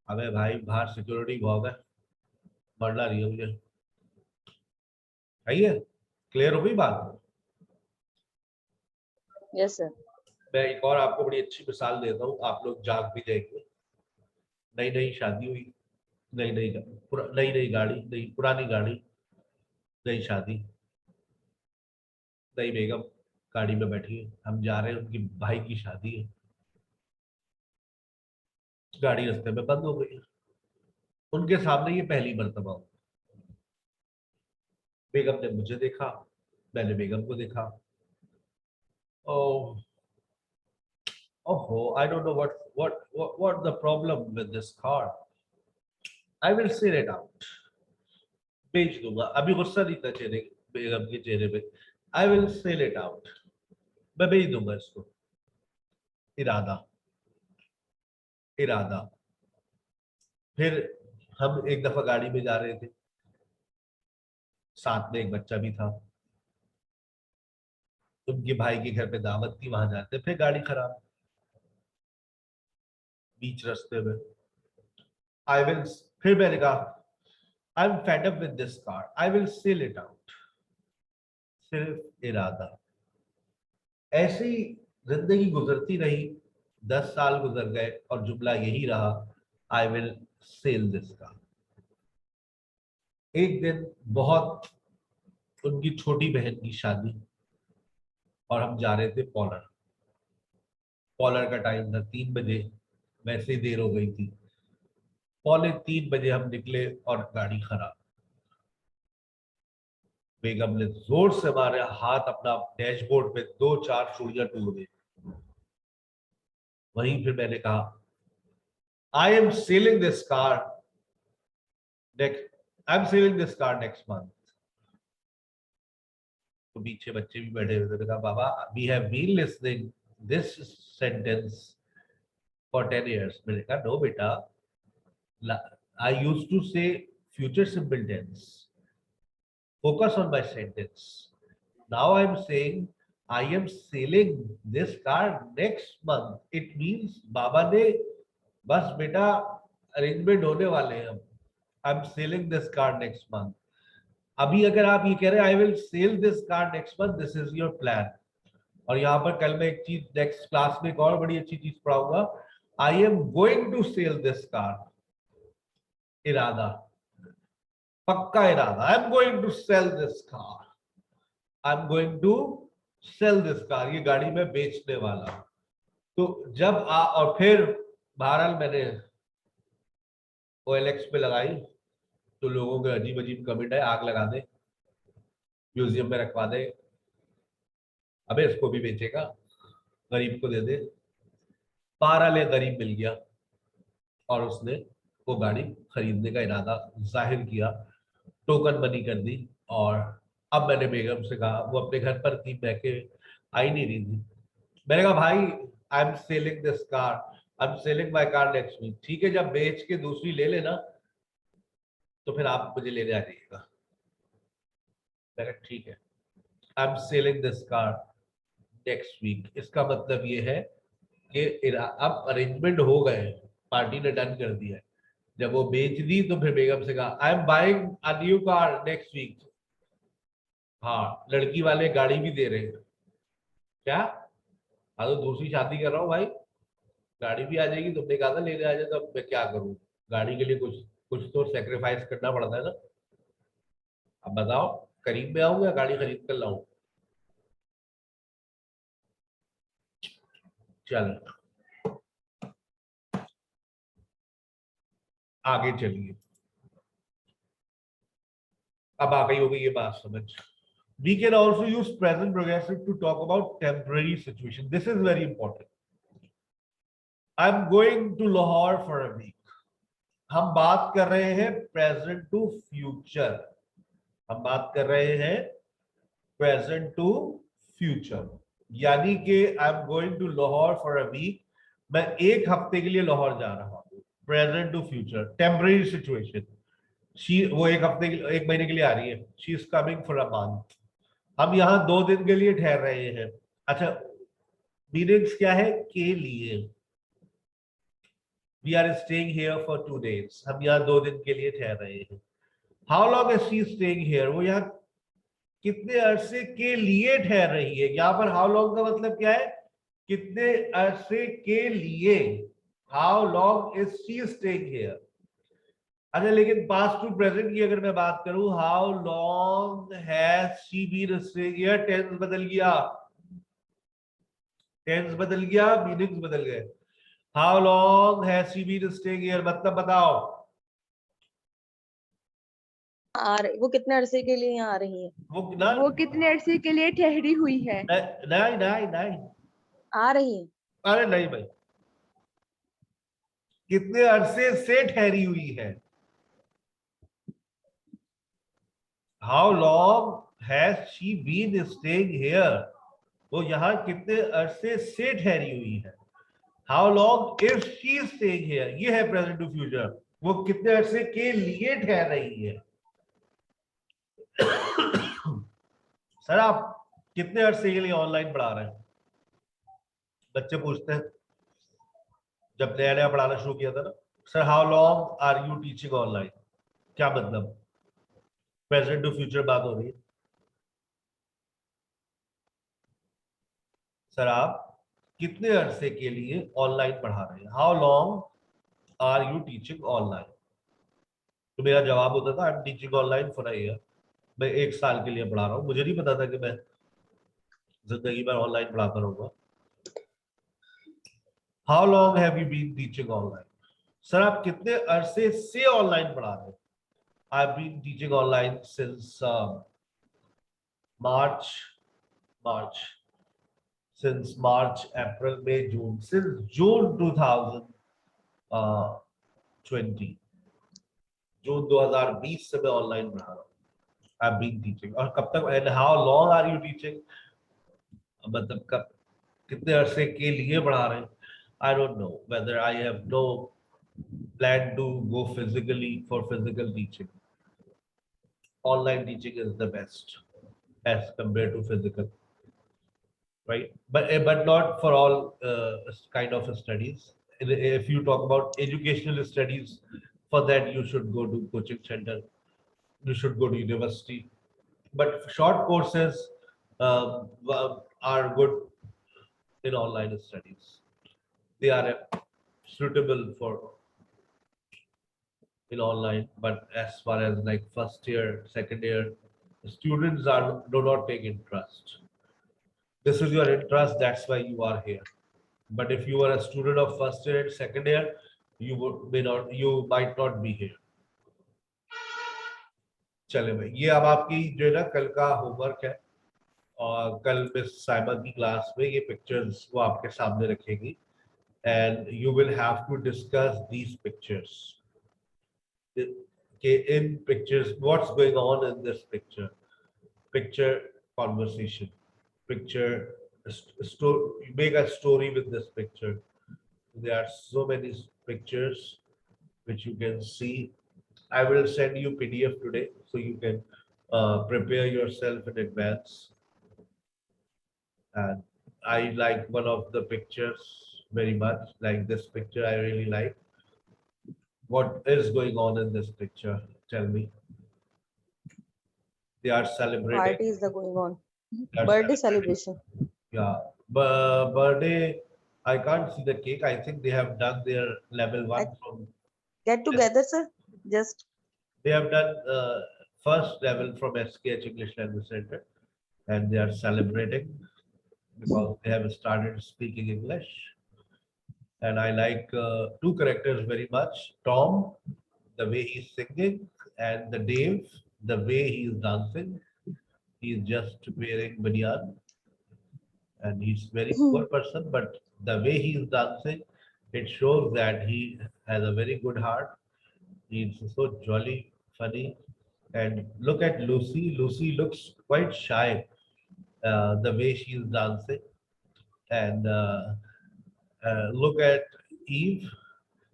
Speaker 1: अबे भाई बाहर सिक्योरिटी बहुत है, मरना नहीं है मुझे। सही है, क्लियर हो गई बात?
Speaker 4: Yes sir.
Speaker 1: मैं एक और आपको बड़ी अच्छी मिसाल देता हूँ, आप लोग जाग भी जाएंगे। नई नई शादी हुई, नई नई गाड़ी, नई पुरानी गाड़ी, नई शादी, नई बेगम गाड़ी में बैठी है, हम जा रहे हैं, उनकी भाई की शादी है, गाड़ी रास्ते में बंद हो गई है। उनके सामने ये पहली मर्तबा हो। बेगम ने मुझे देखा, मैंने बेगम को देखा। ओह oh, I don't know what the problem with this car. I will say it out. बेच दूंगा, अभी गुस्सा नहीं था चेहरे बेगम के चेहरे पे। I will sell it out. मैं बेच दूंगा इसको। इरादा इरादा। फिर हम एक दफा गाड़ी में जा रहे थे, साथ में एक बच्चा भी था, उनके भाई के घर पे दावत थी, वहां जाते, फिर गाड़ी खराब बीच रास्ते में। आई विल, फिर मैंने कहा I am fed up with this car, I will sell it out. सिर्फ इरादा। ऐसे ही जिंदगी गुजरती रही, 10 साल गुजर गए और जुमला यही रहा, I will sell this car. एक दिन बहुत, उनकी छोटी बहन की शादी, और हम जा रहे थे पॉलर। पॉलर का टाइम था 3 बजे, वैसे ही देर हो गई थी। 2:45 बजे हम निकले और गाड़ी खराब। बेगम ने जोर से मारे हाथ अपना डैशबोर्ड पे, 2-4 चूड़ियां टूट गई। वहीं फिर मैंने कहा I am selling this car next month. तो पीछे बच्चे भी बैठे हुए थे, कहा बाबा we have been listening this sentence for 10 years। मैंने कहा नो बेटा, I used to say future simple tense, focus on my sentence. Now I am saying I am selling this car next month. It means बाबा ने बस बेटा arrangement होने वाले हैं, I am selling this car next month. अभी अगर आप ये कह रहे हैं I will sell this car next month, this is your plan. और यहाँ पर कल मैं एक चीज नेक्स्ट क्लास में एक और बड़ी अच्छी चीज पढ़ाऊंगा, I am going to sell this car. इरादा, पक्का इरादा। I am going to sell this car, I am going to sell this car, ये गाड़ी में बेचने वाला। तो जब और फिर बहरहाल मैंने OLX पे लगाई, तो लोगों के अजीब अजीब कमेंट है, आग लगा दे, म्यूजियम में रखवा दे, अबे इसको भी बेचेगा, गरीब को दे दे। बहरहाल ये गरीब मिल गया और उसने वो गाड़ी खरीदने का इरादा जाहिर किया, टोकन मनी कर दी। और अब मैंने बेगम से कहा, वो अपने घर पर थी, बैके आई नहीं रही थी, मैंने कहा भाई I am selling this car, I am selling my car next week. ठीक है, जब बेच के दूसरी ले लेना तो फिर आप मुझे लेने आ जाइएगा। मैंने कहा ठीक है, I am selling this car next week. इसका मतलब ये है कि अब अरेंजमेंट हो गए, पार्टी ने डन कर दिया है। जब वो बेच दी तो फिर बेगम से कहा I am buying a new car next week. हाँ, लड़की वाले गाड़ी भी दे रहे हैं। क्या? हाँ, तो दूसरी शादी कर रहा हूँ भाई, गाड़ी भी आ जाएगी। तुमने कहा था लेने आ जाए, तो अब मैं क्या करूँ? गाड़ी के लिए कुछ कुछ तो सेक्रीफाइस करना पड़ता है ना। अब बताओ, करीब में आऊँ या गाड़ी खरीद कर लाऊं? चलो आगे चलिए, अब आ गई होगी ये बात समझ। We can also use present progressive to talk about temporary situation. This is very important. I'm going to Lahore for a week. हम बात कर रहे हैं present to future. हम बात कर रहे हैं present to future. यानी कि I'm going to Lahore for a week. मैं 1 हफ्ते के लिए लाहौर जा रहा हूँ। Present to future. Temporary situation. वो 1 हफ्ते, 1 महीने के लिए आ रही है। She is coming for a month. हम यहाँ 2 दिन के लिए ठहर रहे हैं। अच्छा, मीनिंग्स क्या है? के लिए। We are staying here for 2 days. हम यहाँ 2 दिन के लिए ठहर रहे हैं। How long is she staying here? वो यहाँ कितने अरसे के लिए ठहर रही है? यहाँ पर how long का मतलब क्या है कितने अरसे के लिए, how long is she staying here. अच्छा, लेकिन पास्ट टू प्रेजेंट की अगर मैं बात करूं, how long has she been staying here, tense बदल गया, टेंस बदल गया, मीनिंग्स बदल गए। How long has she been staying here मतलब बताओ।
Speaker 4: वो कितने अरसे के लिए यहाँ आ रही है?
Speaker 1: वो ना,
Speaker 2: वो कितने अरसे के लिए ठहरी हुई है?
Speaker 1: नहीं नहीं नहीं,
Speaker 4: आ रही है।
Speaker 1: अरे नहीं भाई, कितने अरसे से ठहरी हुई है। How long has she been staying here, वो यहाँ कितने अरसे से ठहरी हुई है। How long is she staying here, ये है प्रेजेंट टू फ्यूचर, वो कितने अरसे के लिए ठहर रही है। सर आप कितने अरसे के लिए ऑनलाइन पढ़ा रहे हैं, बच्चे पूछते हैं। जब नया नया पढ़ाना शुरू किया था ना, sir how long are you teaching online, क्या मतलब, प्रेजेंट टू फ्यूचर बात हो रही है। सर आप कितने अरसे के लिए ऑनलाइन पढ़ा रहे हैं, how long are you teaching online. तो मेरा जवाब होता था I am teaching online for a year, मैं 1 साल के लिए पढ़ा रहा हूँ, मुझे नहीं पता था कि मैं जिंदगी भर ऑनलाइन पढ़ाता रहूंगा। How long have you been teaching online, sir आप कितने अरसे से ऑनलाइन पढ़ा रहे हैं। I have been teaching online since March since March, April, May, June, since June 2020, जून 2020 से मैं ऑनलाइन पढ़ा रहा हूँ। I've been teaching, और कब तक, and how long are you teaching, मतलब कब, कितने अरसे के लिए पढ़ा रहे हैं। I don't know whether I have no plan to go physically for physical teaching. Online teaching is the best as compared to physical. Right, but not for all kind of studies. If you talk about educational studies, for that you should go to coaching center, you should go to university. But short courses are good in online studies. They are suitable for in online, but as far as like first year, second year, students do not take interest. This is your interest, that's why you are here. But if you are a student of first year and second year, you might not be here. चले भाई, ये अब आपकी जो है ना कल का होमवर्क है, और कल मिस साइमा की क्लास में ये पिक्चर्स वो आपके सामने रखेगी, and you will have to discuss these pictures, कि इन pictures what's going on in this picture, picture conversation, picture make a story with this picture. There are so many pictures which you can see. I will send you PDF today so you can prepare yourself in advance. And I like one of the pictures very much, like this picture I really like. What is going on in this picture, tell me. They are celebrating.
Speaker 4: Parties are going on.
Speaker 1: They are
Speaker 4: Birthday
Speaker 1: celebrating.
Speaker 4: celebration.
Speaker 1: Yeah, birthday. I can't see the cake. I think they have done their level 1 from.
Speaker 4: Get together, sir. Just
Speaker 1: They have done first level from SKH English Language Center, and they are celebrating because they have started speaking English. And I like 2 characters very much. Tom, the way he's singing, and the Dave, the way he's dancing. He's just wearing banyan, and he's very poor person, but the way he's dancing, it shows that he has a very good heart. He's so jolly, funny. And look at Lucy. Lucy looks quite shy, the way she's dancing. And look at Eve.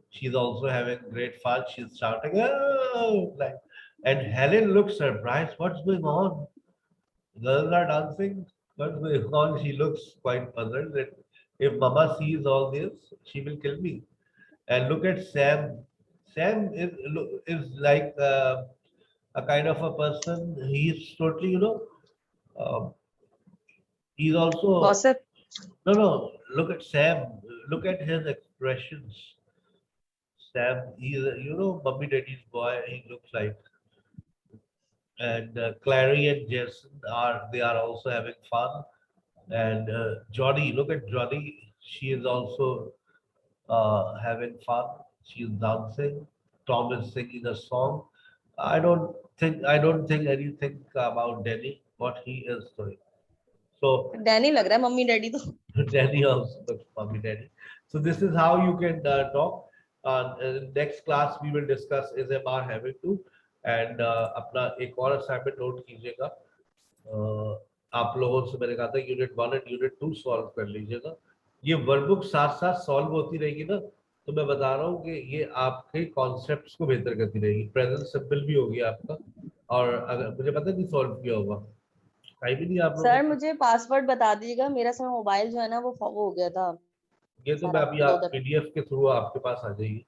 Speaker 1: She's also having great fun. She's shouting, oh, like, and Helen looks surprised. What's going on? Girls are dancing. What's going on? She looks quite puzzled. That if Mama sees all this, she will kill me. And look at Sam. Sam is like a kind of a person. He's totally, he's also
Speaker 4: gossip.
Speaker 1: No. Look at Sam. Look at his expressions. Sam, he's mummy daddy's boy. He looks like. And Clary and Jason are also having fun. And Johnny, look at Johnny. She is also having fun. She is dancing. Tom is singing a song. I don't think anything about Danny, what he is doing. So
Speaker 4: Danny लग रहा है mummy daddy तो.
Speaker 1: Danny also looks mommy daddy. So this is how you can talk. Next class we will discuss ASMR having to, and अपना एक और assignment note कीजिएगा. आप लोगों से मैंने कहा था यूनिट 1 और यूनिट 2 सॉल्व कर लीजिएगा. ये वर्कबुक साथ साथ सॉल्व होती रहेगी ना, तो मैं बता रहा हूँ कि ये आपके कॉन्सेप्ट्स को बेहतर करती रहेगी. प्रेजेंट सिंपल भी होगी आपका, और अगर मुझे पता नहीं सॉल्व किया होगा, टाइम ही नहीं आप लोगों
Speaker 4: सर
Speaker 1: को.
Speaker 4: मुझे पासवर्ड बता दीजिएगा, मेरा समय मोबाइल जो है ना वो हो गया था.
Speaker 1: ये तो मैं अभी आप पीडीएफ के थ्रू आपके पास आ जाएगी.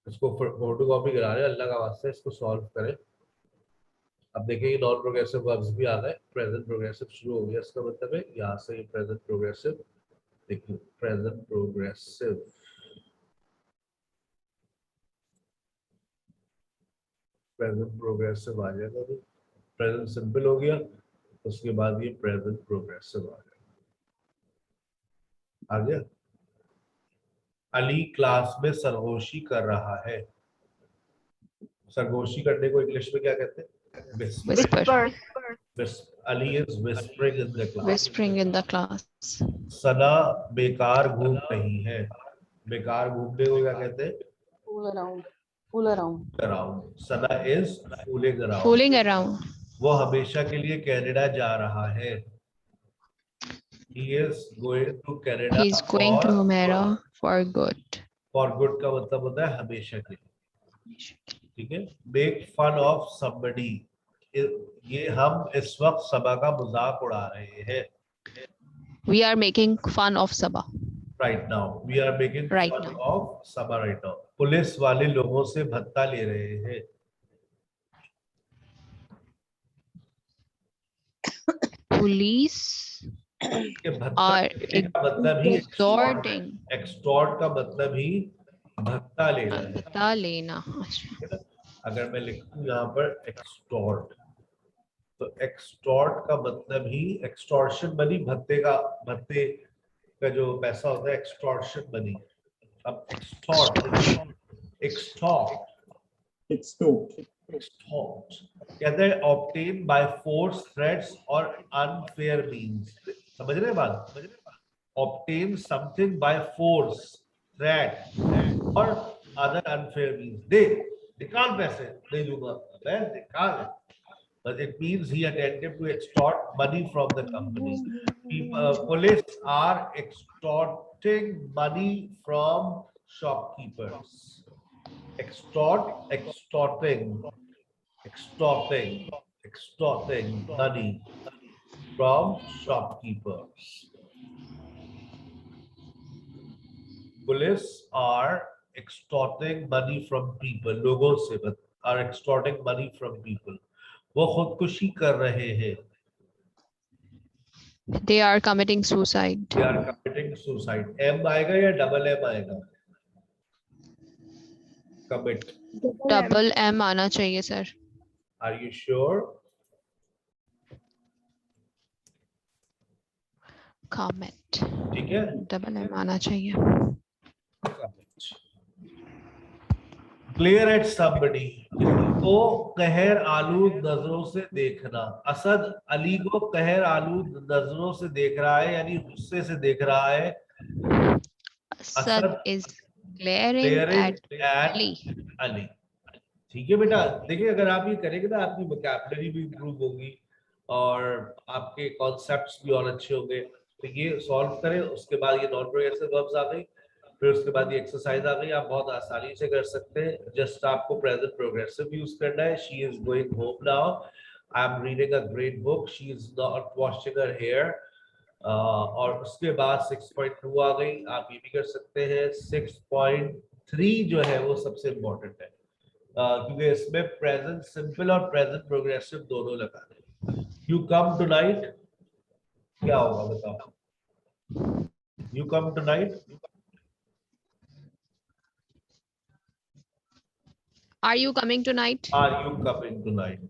Speaker 1: इसको फोटो कॉपी करा रहे हैं, अल्लाह का वास्ता इसको सॉल्व करें. अब देखिए नॉन प्रोग्रेसिव वर्ब्स भी आ गए, प्रेजेंट प्रोग्रेसिव शुरू हो गया. इसका मतलब है यहाँ से ये प्रेजेंट प्रोग्रेसिव, देखिए प्रेजेंट प्रोग्रेसिव, प्रेजेंट प्रोग्रेसिव आ जाएगा. तो प्रेजेंट सिंपल हो गया, उसके बाद ये प्रेजेंट प्रोग्रेसिव आ गया. अली क्लास में सरगोशी कर रहा है. सरगोशी करने को इंग्लिश में क्या कहते हैं?
Speaker 3: Whisper.
Speaker 1: Ali is whispering in the class.
Speaker 3: Whispering in the class.
Speaker 1: सना बेकार घूम रही है. बेकार घूमने को क्या कहते हैं?
Speaker 4: Fool around.
Speaker 1: Around. Sana is fooling around.
Speaker 3: Fooling around.
Speaker 1: वो हमेशा के लिए कनाडा जा रहा है. He is going to Canada.
Speaker 3: He's going to Humera for good.
Speaker 1: For good का मतलब होता है हमेशा के लिए. ठीक है. Make fun of somebody. ये हम इस वक्त सबा का मजाक उड़ा रहे हैं.
Speaker 3: We are making fun of Sabah.
Speaker 1: Right now. We are making
Speaker 3: Right
Speaker 1: fun
Speaker 3: now.
Speaker 1: of Sabah right now. Police वाले लोगों से भत्ता ले रहे हैं.
Speaker 3: Police
Speaker 1: के भत्ता
Speaker 3: are
Speaker 1: लेने का मतलब ही
Speaker 3: extorting.
Speaker 1: एक्सटॉर्ट का मतलब ही भत्ता लेना है.
Speaker 3: भत्ता लेना. अच्छा.
Speaker 1: अगर मैं लिखूं यहाँ पर एक्सटॉर्ट, तो एक्सटॉर्ट का मतलब ही एक्सटॉर्शन मनी, भत्ते का जो पैसा होता है एक्सटॉर्शन मनी. अब एक्सटॉर्ट कहते हैं ऑब्टेन बाय फोर्स, थ्रेट्स और अनफेयर मींस. समझ रहे हैं बात? Obtain something by force, threat और अदर अनफेयर मींस. दे निकाल पैसे, नहीं दूंगा, मैं निकाल. But it means he attempted to extort money from the company. Police are extorting money from shopkeepers. Extorting money from shopkeepers. Police are extorting money from people. लोगों से are extorting money from people. वो खुदकुशी कर रहे हैं.
Speaker 3: They are committing suicide.
Speaker 1: They are committing suicide. M आएगा या double M आएगा? Commit.
Speaker 3: Double M आना चाहिए sir.
Speaker 1: Are you sure?
Speaker 3: Commit.
Speaker 1: ठीक है.
Speaker 3: Double M आना चाहिए.
Speaker 1: Glare at somebody. को कहर आलूद नजरों से देखना. असद अली को कहर आलूद नजरों से देख रहा है, यानी गुस्से से देख रहा है.
Speaker 3: Asad is glaring at Ali.
Speaker 1: ठीक है बेटा. देखिए अगर आप ये करेंगे ना, आपकी वोकैबुलरी भी इंप्रूव होगी और आपके कॉन्सेप्ट्स भी और अच्छे होंगे. तो ये सॉल्व करें, उसके बाद ये नॉन प्रोग्रेसिव वर्ब्स आ गई, फिर उसके बाद ये एक्सरसाइज आ गई. आप बहुत आसानी से कर सकते हैं. जस्ट आपको प्रेजेंट प्रोग्रेसिव यूज करना है. She is going home now. I am reading a great book. She is not washing her hair. और उसके बाद 6.2 आ गई. आप ये भी कर सकते हैं. 6.3 जो है वो सबसे इम्पोर्टेंट है, क्योंकि इसमें प्रेजेंट सिंपल और प्रेजेंट प्रोग्रेसिव दोनों लगा है. You come tonight. क्या होगा बताओ? You come tonight?
Speaker 3: Are you coming tonight?
Speaker 1: Are you coming tonight?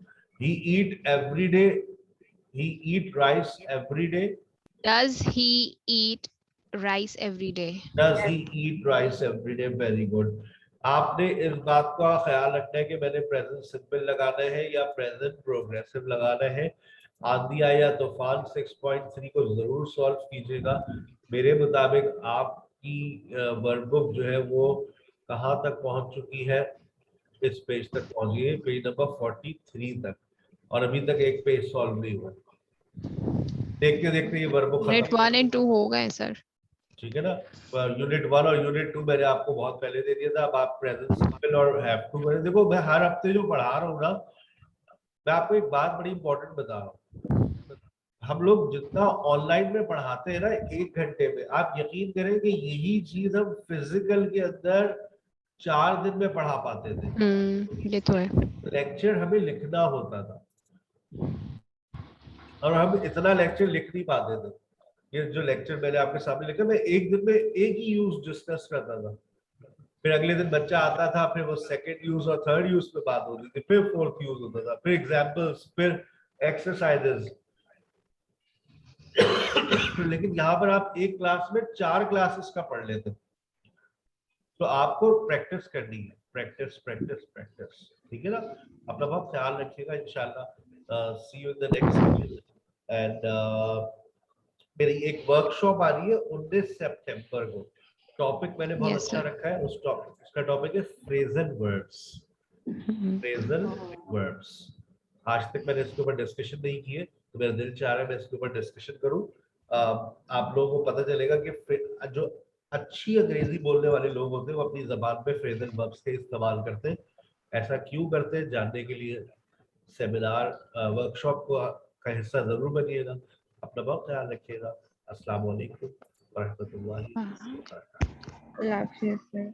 Speaker 1: He eat every day. He eat rice every day.
Speaker 3: Does he eat rice every day?
Speaker 1: Does he eat rice every day? Very good. आपने इस बात का ख्याल रखना है कि मैंने present simple लगाना है या प्रेजेंट प्रोग्रेसिव लगाना है। आंधी आया या तूफान 6.3 को जरूर सॉल्व कीजिएगा। मेरे मुताबिक आपकी वर्ब बुक जो है वो कहाँ तक पहुंच चुकी है? इस पेज तक पहुंची है, पेज नंबर 43 तक, और अभी तक एक पेज सॉल्व नहीं हुआ। देखते देखते ये वर्ब बुक
Speaker 3: Unit 1 and 2 हो गए सर।
Speaker 1: ठीक है ना? यूनिट 1 और यूनिट 2 मैंने आपको बहुत पहले दे दिया था। अब आप प्रेजेंट सिंपल और हैव टू करें। देखो मैं हर हफ्ते जो पढ़ा रहा हूँ ना, मैं आपको एक बात बड़ी इंपॉर्टेंट बता रहा हूँ। हम लोग जितना ऑनलाइन में पढ़ाते हैं ना 1 घंटे में, आप यकीन करें कि यही चीज हम फिजिकल के अंदर 4 दिन में पढ़ा पाते थे।
Speaker 3: ये तो है।
Speaker 1: लेक्चर हमें लिखना होता था और हम इतना लेक्चर लिख नहीं पाते थे। ये जो लेक्चर मैंने आपके सामने लिखा, मैं एक दिन में एक ही यूज डिस्कस करता था, फिर अगले दिन बच्चा आता था, फिर वो सेकंड यूज और थर्ड यूज पे बात होती थी, फिर फोर्थ यूज होता था, फिर एग्जांपल्स, फिर एक्सरसाइजेस। लेकिन यहाँ पर आप एक क्लास में 4 क्लासेस का पढ़ लेते, तो आपको प्रैक्टिस करनी है, प्रैक्टिस प्रैक्टिस प्रैक्टिस। ठीक है ना? अपना बहुत ख्याल रखिएगा। इंशाल्लाह see you in the next and मेरी एक वर्कशॉप आ रही है 19 सितंबर को। टॉपिक मैंने बहुत
Speaker 3: Yes,
Speaker 1: अच्छा
Speaker 3: sir.
Speaker 1: रखा है। उसका टॉपिक है फ्रेजल वर्ड्स। Phrasal words. आज तक मैंने इसके ऊपर डिस्कशन नहीं की है, तो मेरा दिल चाह रहा है मैं इसके ऊपर डिस्कशन करूं। आप लोगों को पता चलेगा कि जो अच्छी अंग्रेजी बोलने वाले लोग होते हैं वो अपनी जबान पे फ्रेजल वर्ब्स के इस्तेमाल करते हैं। ऐसा क्यों करते हैं जानने के लिए सेमिनार वर्कशॉप का हिस्सा जरूर बनिएगा। अपना बहुत ख्याल रखिएगा। अस्सलाम वालेकुम व रहमतुल्लाहि व बरकातहू।
Speaker 2: अल्लाह हाफिज़ सर।